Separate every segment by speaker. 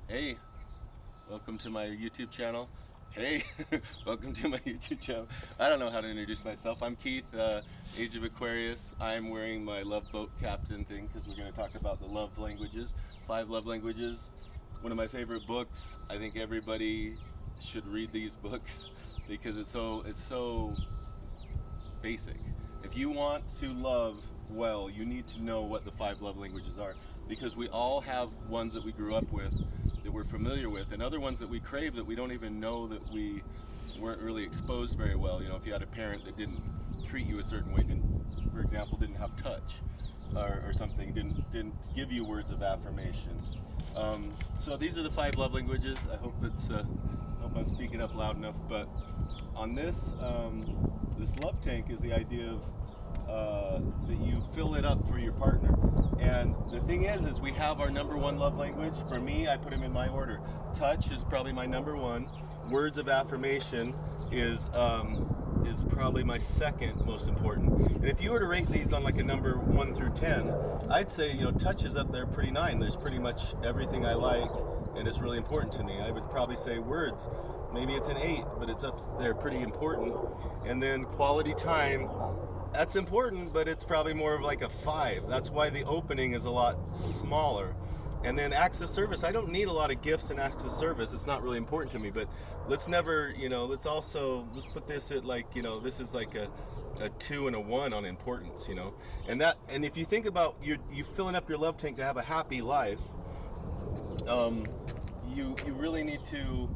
Speaker 1: Hey, welcome to my YouTube channel. Hey, welcome to my YouTube channel. I don't know how to introduce myself. I'm Keith, Age of Aquarius. I'm wearing my love boat captain thing because we're going to talk about the love languages, 5 love languages. One of my favorite books. I think everybody should read these books because it's so basic. If you want to love well, you need to know what the 5 love languages are, because we all have ones that we grew up with, that we're familiar with, and other ones that we crave that we don't even know that we weren't really exposed very well. You know, if you had a parent that didn't treat you a certain way, for example, didn't have touch, or something, didn't give you words of affirmation. So these are the 5 love languages. I hope I'm speaking up loud enough. But on this this love tank is the idea of that you fill it up for your partner. And the thing is we have our number 1 love language. For me, I put them in my order. Touch is probably my number 1. Words of affirmation is probably my 2nd most important. And if you were to rate these on like a number 1 through 10, I'd say, you know, touch is up there pretty 9. There's pretty much everything I like, and it's really important to me. I would probably say words, maybe it's an 8, but it's up there pretty important. And then quality time, that's important, but it's probably more of like a 5. That's why the opening is a lot smaller. And then acts of service, I don't need a lot of gifts and acts of service. It's not really important to me, but let's never, you know, let's put this at like, you know, this is like a 2 and a 1 on importance, you know. And if you think about you filling up your love tank to have a happy life, you really need to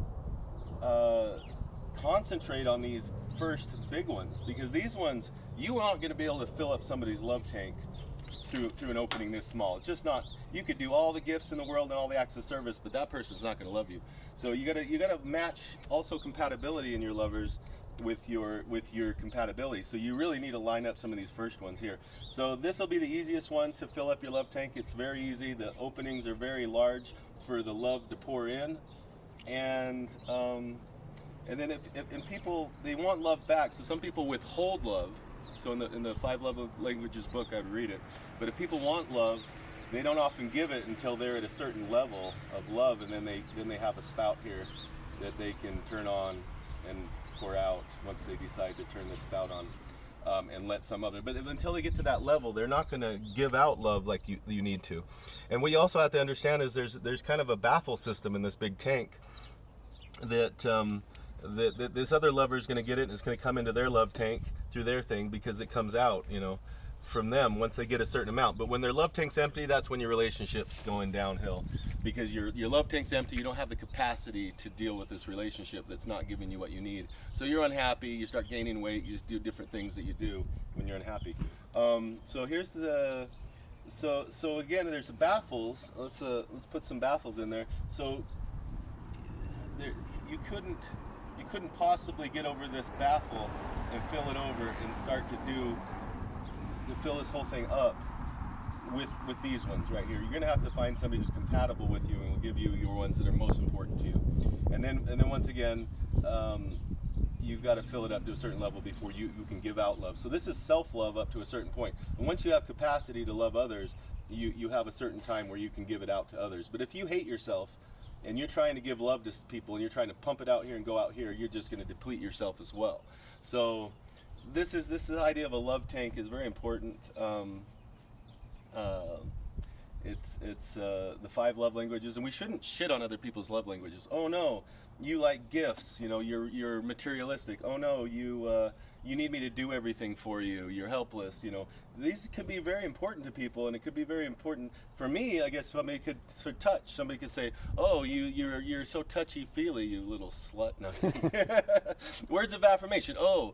Speaker 1: concentrate on these first big ones, because these ones, you aren't going to be able to fill up somebody's love tank through an opening this small. It's just not. You could do all the gifts in the world and all the acts of service, but that person's not going to love you. So you gotta match also compatibility in your lovers with your compatibility. So you really need to line up some of these first ones here. So this will be the easiest one to fill up your love tank. It's very easy. The openings are very large for the love to pour in, and then if people, they want love back. So some people withhold love. So in the 5 love languages book, I'd read it. But if people want love, they don't often give it until they're at a certain level of love, and then they have a spout here that they can turn on and pour out once they decide to turn the spout on, and let some other. But until they get to that level, they're not going to give out love like you need to. And what you also have to understand is there's kind of a baffle system in this big tank that this other lover is going to get it, and it's going to come into their love tank through their thing, because it comes out, you know, from them once they get a certain amount. But when their love tank's empty, that's when your relationship's going downhill, because your love tank's empty. You don't have the capacity to deal with this relationship that's not giving you what you need. So you're unhappy, you start gaining weight, you just do different things that you do when you're unhappy. So here's the so again, there's the baffles. Let's put some baffles in there. So there, you couldn't possibly get over this baffle and fill it over and start to fill this whole thing up with these ones right here. You're gonna have to find somebody who's compatible with you and will give you your ones that are most important to you. And then once again, you've got to fill it up to a certain level before you can give out love. So this is self-love up to a certain point. And once you have capacity to love others, you have a certain time where you can give it out to others. But if you hate yourself and you're trying to give love to people and you're trying to pump it out here and go out here, you're just going to deplete yourself as well. So this idea of a love tank is very important. It's the 5 love languages, and we shouldn't shit on other people's love languages. Oh no, you like gifts, you know, you're materialistic. Oh no, you need me to do everything for you. You're helpless, you know. These could be very important to people, and it could be very important for me. I guess somebody could touch. Somebody could say, "Oh, you're so touchy-feely, you little slut." No. Words of affirmation. Oh,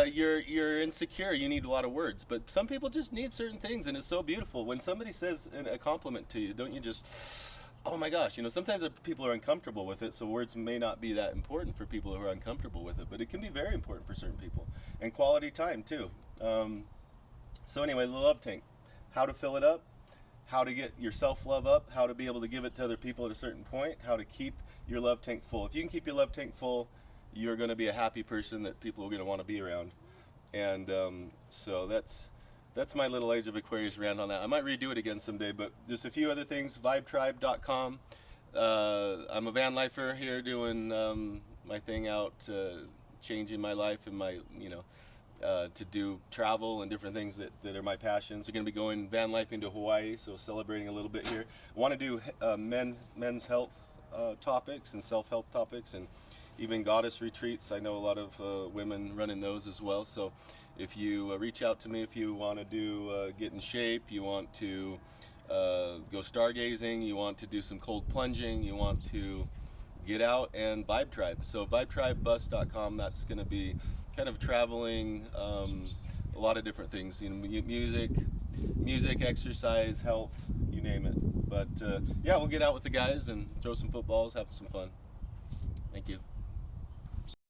Speaker 1: you're insecure. You need a lot of words. But some people just need certain things, and it's so beautiful when somebody says a compliment to you. Don't you just, oh my gosh, you know, sometimes people are uncomfortable with it, so words may not be that important for people who are uncomfortable with it, but it can be very important for certain people. And quality time too. So anyway, the love tank, how to fill it up, how to get your self-love up, how to be able to give it to other people at a certain point, how to keep your love tank full. If you can keep your love tank full, you're going to be a happy person that people are going to want to be around. And so that's my little Age of Aquarius rant on that. I might redo it again someday, but just a few other things. Vibetribe.com. I'm a van lifer here doing my thing out, changing my life and my, to do travel and different things that are my passions. We're going to be going van lifing to Hawaii, so celebrating a little bit here. Want to do men's health topics and self-help topics, and even goddess retreats. I know a lot of women running those as well. So if you reach out to me, if you want to do get in shape, you want to go stargazing, you want to do some cold plunging, you want to get out and Vibe Tribe. So vibetribebus.com, that's going to be kind of traveling, a lot of different things, music, exercise, health, you name it. But yeah, we'll get out with the guys and throw some footballs, have some fun. Thank you.